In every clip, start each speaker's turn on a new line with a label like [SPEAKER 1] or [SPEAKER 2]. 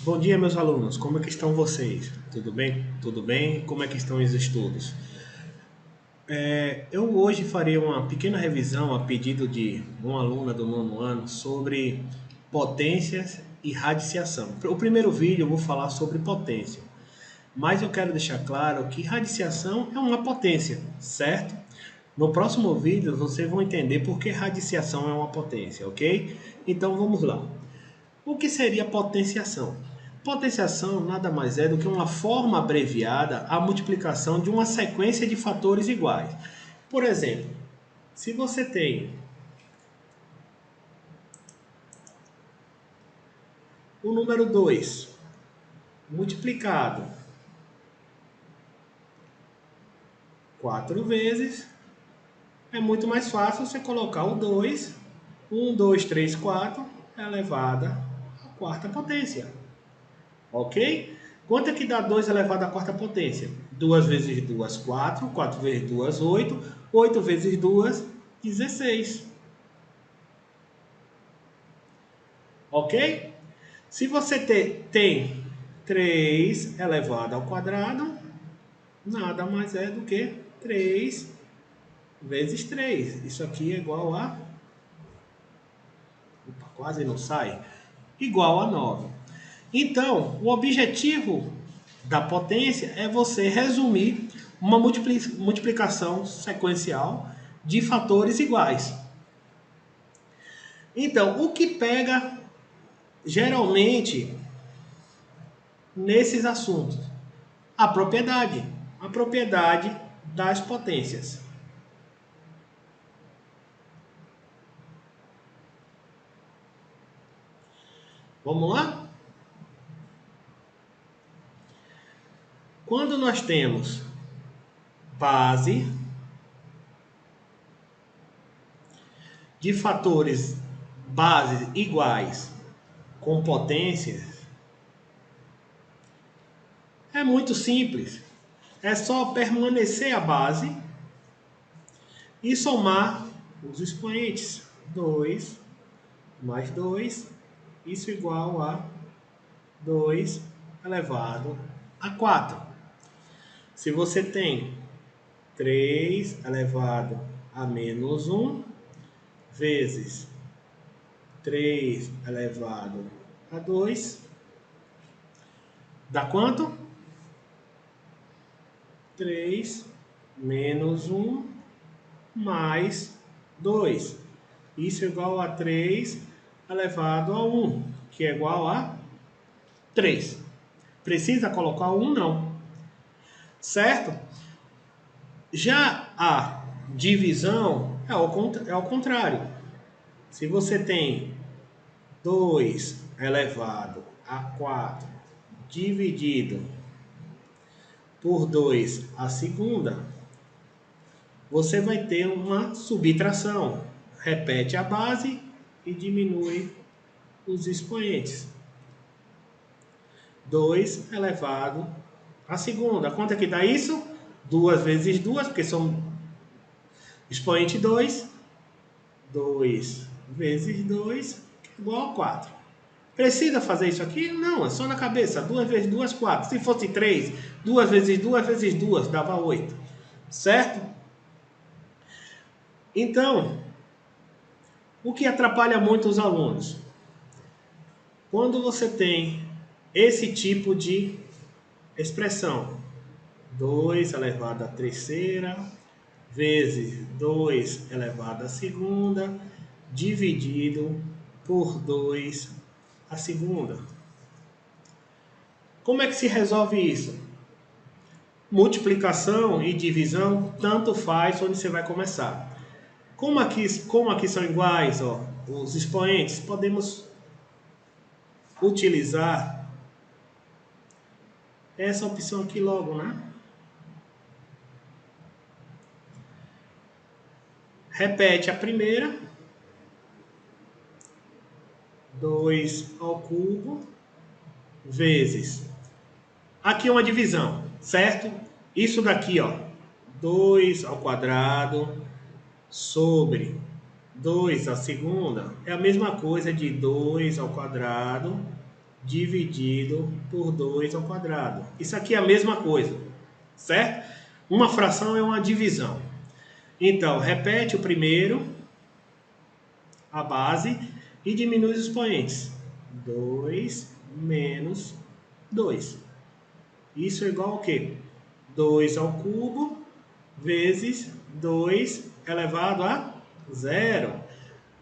[SPEAKER 1] Bom dia, meus alunos. Como é que estão vocês? Tudo bem? Tudo bem? Como é que estão os estudos? Eu hoje farei uma pequena revisão a pedido de uma aluna do nono ano sobre potências e radiciação. O primeiro vídeo eu vou falar sobre potência, mas eu quero deixar claro que radiciação é uma potência, certo? No próximo vídeo vocês vão entender por que radiciação é uma potência, ok? Então vamos lá. O que seria potenciação? Potenciação nada mais é do que uma forma abreviada à multiplicação de uma sequência de fatores iguais. Por exemplo, se você tem o número 2 multiplicado 4 vezes, é muito mais fácil você colocar o 2, 1, 2, 3, 4 elevado à quarta potência. Ok? Quanto é que dá 2 elevado à quarta potência? 2 vezes 2, 4. 4 vezes 2, 8. 8 vezes 2, 16. Ok? Se você tem 3 elevado ao quadrado, nada mais é do que 3 vezes 3. Isso aqui é igual a... Opa, quase não sai. Igual a 9. Então, o objetivo da potência é você resumir uma multiplicação sequencial de fatores iguais. Então, o que pega geralmente nesses assuntos? A propriedade. A propriedade das potências. Vamos lá? Quando nós temos base de fatores bases iguais com potências, é muito simples. É só permanecer a base e somar os expoentes. 2 mais 2, isso igual a 2 elevado a 4. Se você tem 3 elevado a menos 1 vezes 3 elevado a 2, dá quanto? 3 menos 1 mais 2. Isso é igual a 3 elevado a 1, que é igual a 3. Precisa colocar o 1? Não. Certo? Já a divisão é ao contrário. Se você tem 2 elevado a 4 dividido por 2 a segunda, você vai ter uma subtração. Repete a base e diminui os expoentes. 2 elevado à segunda. Quanto é que dá isso? 2 vezes 2, porque são expoente 2. 2 vezes 2 igual a 4. Precisa fazer isso aqui? Não, é só na cabeça. 2 vezes 2, 4. Se fosse 3, 2 vezes 2 vezes 2 dava 8. Certo? Então, o que atrapalha muito os alunos? Quando você tem esse tipo de expressão, 2 elevado à terceira vezes 2 elevado à segunda dividido por 2 a segunda. Como é que se resolve isso? Multiplicação e divisão, tanto faz onde você vai começar. Como aqui são iguais, ó, os expoentes, podemos utilizar essa opção aqui logo, né? Repete a primeira, 2 ao cubo, vezes. Aqui é uma divisão, certo? Isso daqui, ó, 2 ao quadrado sobre 2 à segunda é a mesma coisa de 2 ao quadrado dividido por 2 ao quadrado. Isso aqui é a mesma coisa, certo? Uma fração é uma divisão. Então, repete o primeiro, a base, e diminui os expoentes. 2 menos 2. Isso é igual ao quê? 2 ao cubo vezes 2 elevado a zero.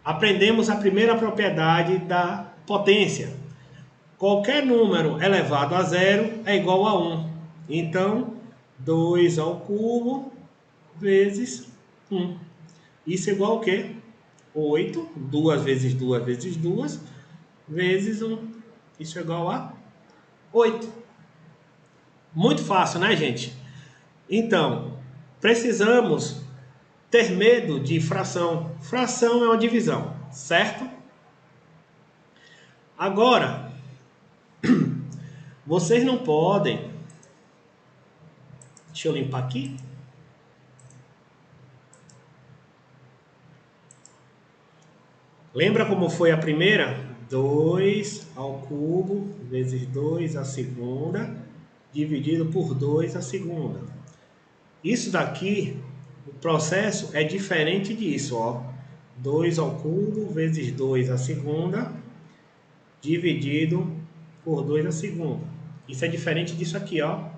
[SPEAKER 1] Aprendemos a primeira propriedade da potência. Qualquer número elevado a zero é igual a 1. Então, 2 ao cubo vezes 1. Isso é igual ao quê? 8. 2 vezes 2 vezes 2 vezes 1. Isso é igual a 8. Muito fácil, né, gente? Então, precisamos ter medo de fração. Fração é uma divisão, certo? Agora, vocês não podem... Deixa eu limpar aqui. Lembra como foi a primeira? 2 ao cubo vezes 2 à segunda, dividido por 2 à segunda. Isso daqui, o processo é diferente disso, ó. 2 ao cubo vezes 2 à segunda, dividido por 2 à segunda. Isso é diferente disso aqui, ó.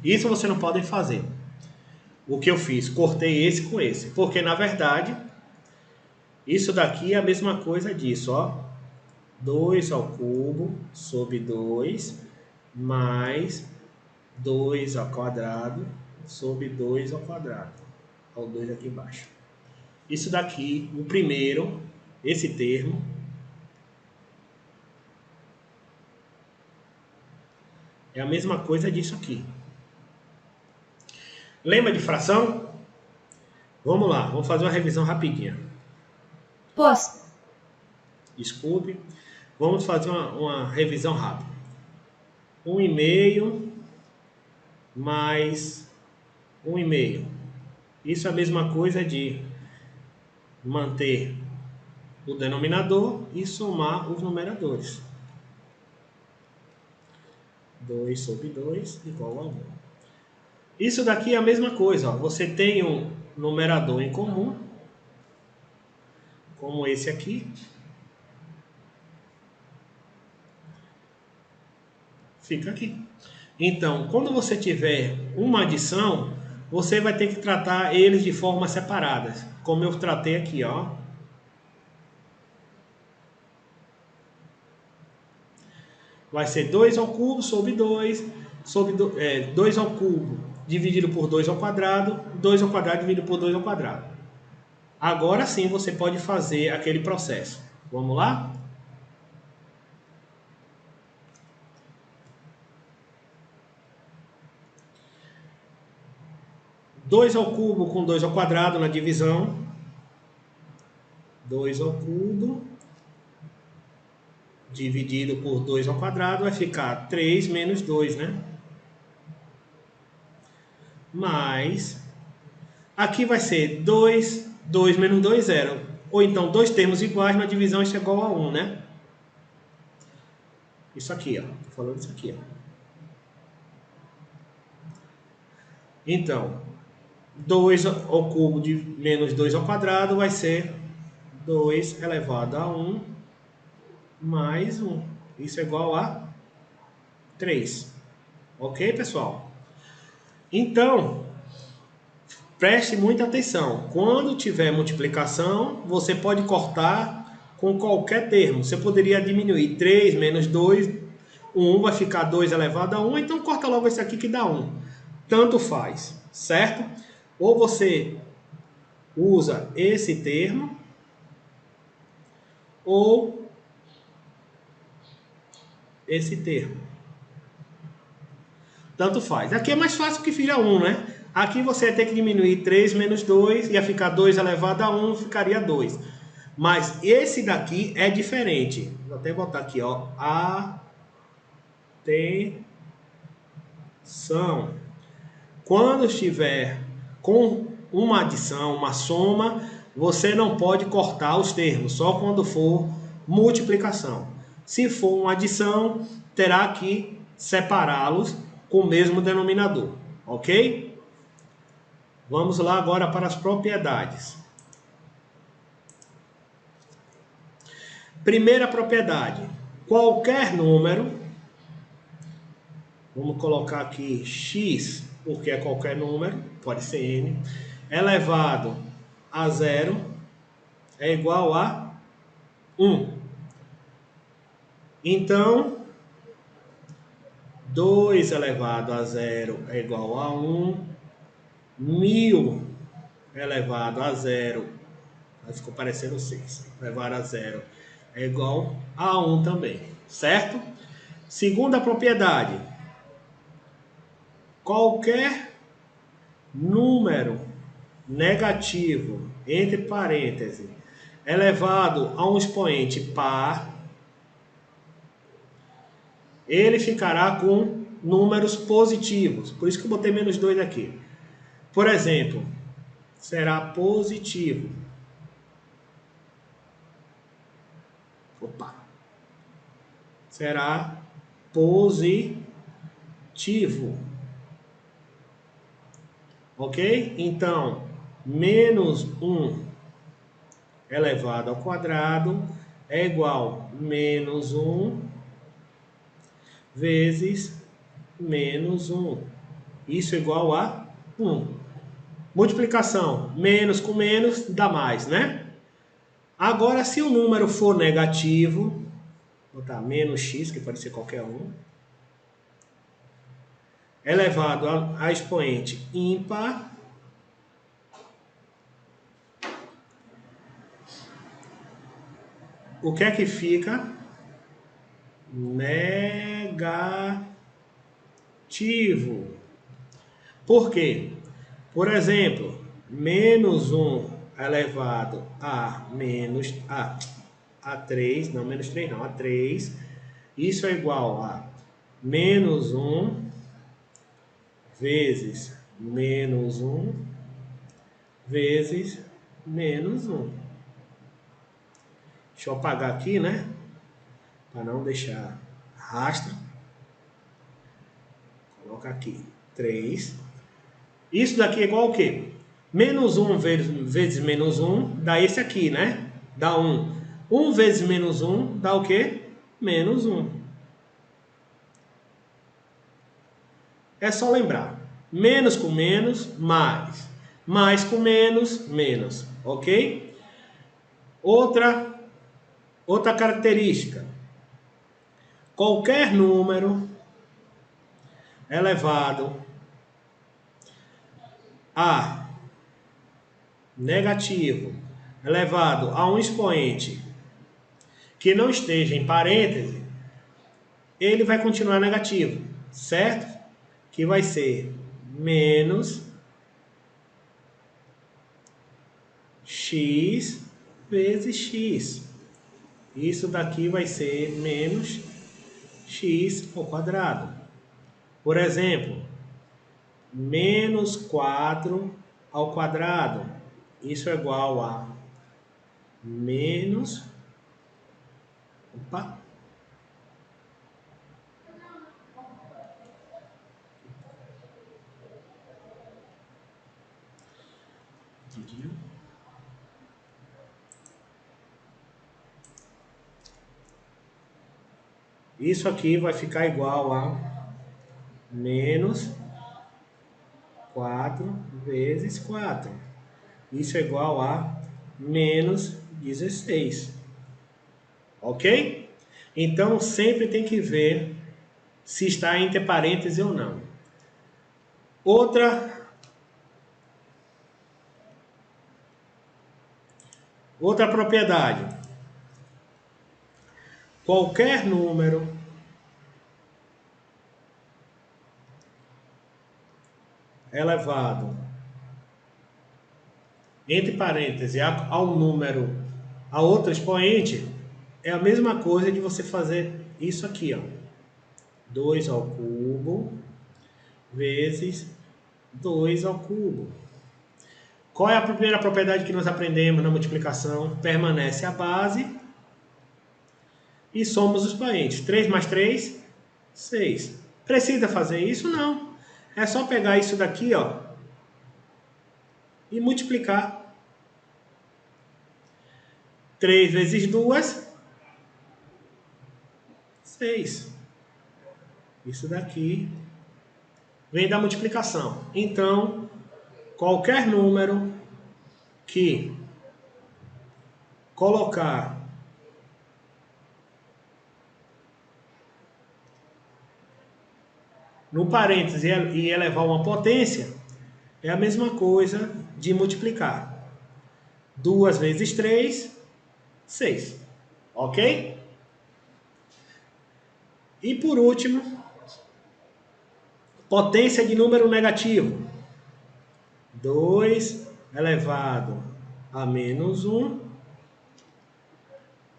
[SPEAKER 1] Isso você não pode fazer. O que eu fiz? Cortei esse com esse. Porque, na verdade, isso daqui é a mesma coisa disso, ó. 2 ao cubo sobre 2 mais 2 ao quadrado sobre 2 ao quadrado. Olha o 2 aqui embaixo. Isso daqui, o primeiro, esse termo, é a mesma coisa disso aqui. Lembra de fração? Vamos lá, vamos fazer uma revisão rapidinha.
[SPEAKER 2] Posso.
[SPEAKER 1] Desculpe. Vamos fazer uma revisão rápida. 1,5 mais 1,5. Isso é a mesma coisa de manter o denominador e somar os numeradores. 2 sobre 2 igual a 1. Isso daqui é a mesma coisa. Ó. Você tem um numerador em comum, como esse aqui. Fica aqui. Então, quando você tiver uma adição, você vai ter que tratar eles de forma separadas, como eu tratei aqui, ó. Vai ser 2 ao cubo sobre 2, sobre 2 ao cubo dividido por 2 ao quadrado, 2 ao quadrado dividido por 2 ao quadrado. Agora sim você pode fazer aquele processo. Vamos lá? Dois ao cubo com 2 ao quadrado na divisão. 2 ao cubo dividido por 2 ao quadrado vai ficar 3 menos 2, né? Mais... Aqui vai ser 2, 2 menos 2, 0. Ou então, dois termos iguais na divisão, isso é igual a 1, né? Isso aqui, ó. Tô falando isso aqui, ó. Então, 2 ao cubo de menos 2 ao quadrado vai ser 2 elevado a 1 mais 1. Isso é igual a 3. Ok, pessoal? Então, preste muita atenção. Quando tiver multiplicação, você pode cortar com qualquer termo. Você poderia diminuir 3 menos 2, 1 vai ficar 2 elevado a 1, então corta logo esse aqui que dá 1. Tanto faz, certo? Ou você usa esse termo, ou esse termo. Tanto faz. Aqui é mais fácil que fica 1, né? Aqui você ia ter que diminuir 3 menos 2, ia ficar 2 elevado a 1, ficaria 2. Mas esse daqui é diferente. Vou até botar aqui, ó. Atenção. Quando estiver com uma adição, uma soma, você não pode cortar os termos, só quando for multiplicação. Se for uma adição, terá que separá-los com o mesmo denominador, ok? Vamos lá agora para as propriedades. Primeira propriedade, qualquer número, vamos colocar aqui x, porque é qualquer número, pode ser n, elevado a zero é igual a 1. Então, 2 elevado a zero é igual a 1, 1000 elevado a zero, ficou parecendo 6, elevado a zero é igual a 1 também, certo? Segunda propriedade, qualquer número negativo, entre parênteses, elevado a um expoente par, ele ficará com números positivos. Por isso que eu botei menos 2 aqui. Por exemplo, será positivo. Opa. Será positivo. Ok? Então, menos 1 elevado ao quadrado é igual a menos 1 vezes menos 1. Isso é igual a 1. Multiplicação, menos com menos dá mais, né? Agora, se o número for negativo, vou botar menos x, que pode ser qualquer um, elevado a expoente ímpar, o que é que fica? Negativo. Por quê? Por exemplo, menos 1 elevado a menos a 3, não, menos 3 não, a 3, isso é igual a menos 1 vezes menos 1 vezes menos 1. Deixa eu apagar aqui, né? Para não deixar rastro. Coloca aqui 3. Isso daqui é igual ao quê? Menos 1 vezes menos 1 dá esse aqui, né? Dá 1. 1 vezes menos 1 dá o quê? Menos 1. É só lembrar. Menos com menos, mais. Mais com menos, menos. Ok? Outra característica. Qualquer número elevado a negativo elevado a um expoente que não esteja em parêntese, ele vai continuar negativo, certo? Que vai ser menos x vezes x. Isso daqui vai ser menos x ao quadrado. Por exemplo, menos 4 ao quadrado. Isso é igual a menos... Opa! Isso aqui vai ficar igual a menos 4 vezes 4. Isso é igual a menos 16. Ok? Então, sempre tem que ver se está entre parênteses ou não. Outra propriedade. Qualquer número elevado entre parênteses ao número, a outro expoente, é a mesma coisa de você fazer isso aqui, ó. 2 ao cubo vezes 2 ao cubo. Qual é a primeira propriedade que nós aprendemos na multiplicação? Permanece a base e somos os parentes. 3 mais 3, 6. Precisa fazer isso? Não. É só pegar isso daqui, ó, e multiplicar. 3 vezes 2, 6. Isso daqui vem da multiplicação. Então, qualquer número que colocar no parênteses e elevar uma potência é a mesma coisa de multiplicar. 2 vezes 3, 6. Ok? E por último, potência de número negativo. 2 elevado a menos 1.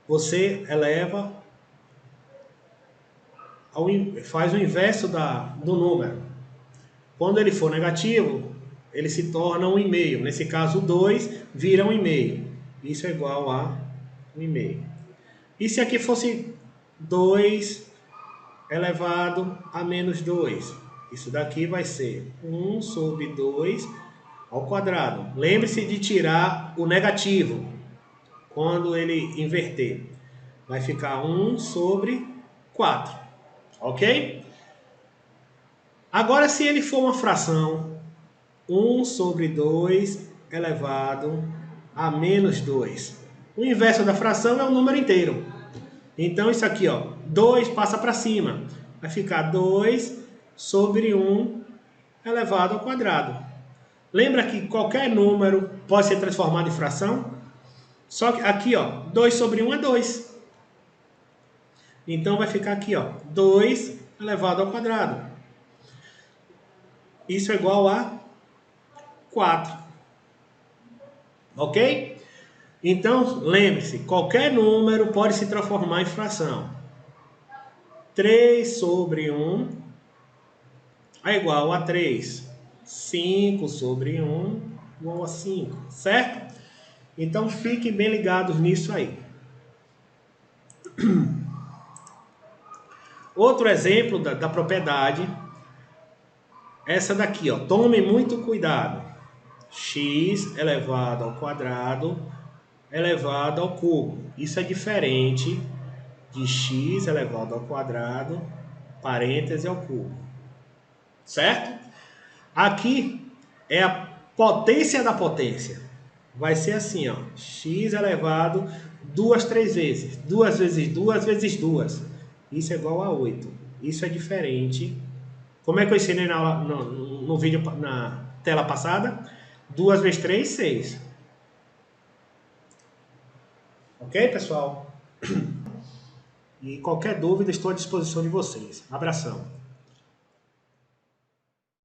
[SPEAKER 1] Você eleva, faz o inverso do número. Quando ele for negativo, ele se torna 1,5. Nesse caso, 2 vira 1,5. Isso é igual a 1,5. E se aqui fosse 2 elevado a menos 2? Isso daqui vai ser 1 sobre 2 ao quadrado. Lembre-se de tirar o negativo quando ele inverter. Vai ficar 1 sobre 4. Ok? Agora, se ele for uma fração, 1 sobre 2 elevado a menos 2. O inverso da fração é o número inteiro. Então, isso aqui, ó, 2 passa para cima. Vai ficar 2 sobre 1 elevado ao quadrado. Lembra que qualquer número pode ser transformado em fração? Só que aqui, ó, 2 sobre 1 é 2. Então, vai ficar aqui, ó, 2 elevado ao quadrado. Isso é igual a 4. Ok? Então, lembre-se, qualquer número pode se transformar em fração. 3 sobre 1 é igual a 3. 5 sobre 1 igual a 5, certo? Então, fiquem bem ligados nisso aí. Outro exemplo da propriedade, essa daqui, ó. Tome muito cuidado. X elevado ao quadrado elevado ao cubo. Isso é diferente de x elevado ao quadrado, parêntese ao cubo. Certo? Aqui é a potência da potência. Vai ser assim, ó. X elevado 2, 3 vezes. 2 vezes 2 vezes 2. Isso é igual a 8. Isso é diferente. Como é que eu ensinei na aula, no vídeo, na tela passada? 2 vezes 3, 6. Ok, pessoal? E qualquer dúvida, estou à disposição de vocês. Abração.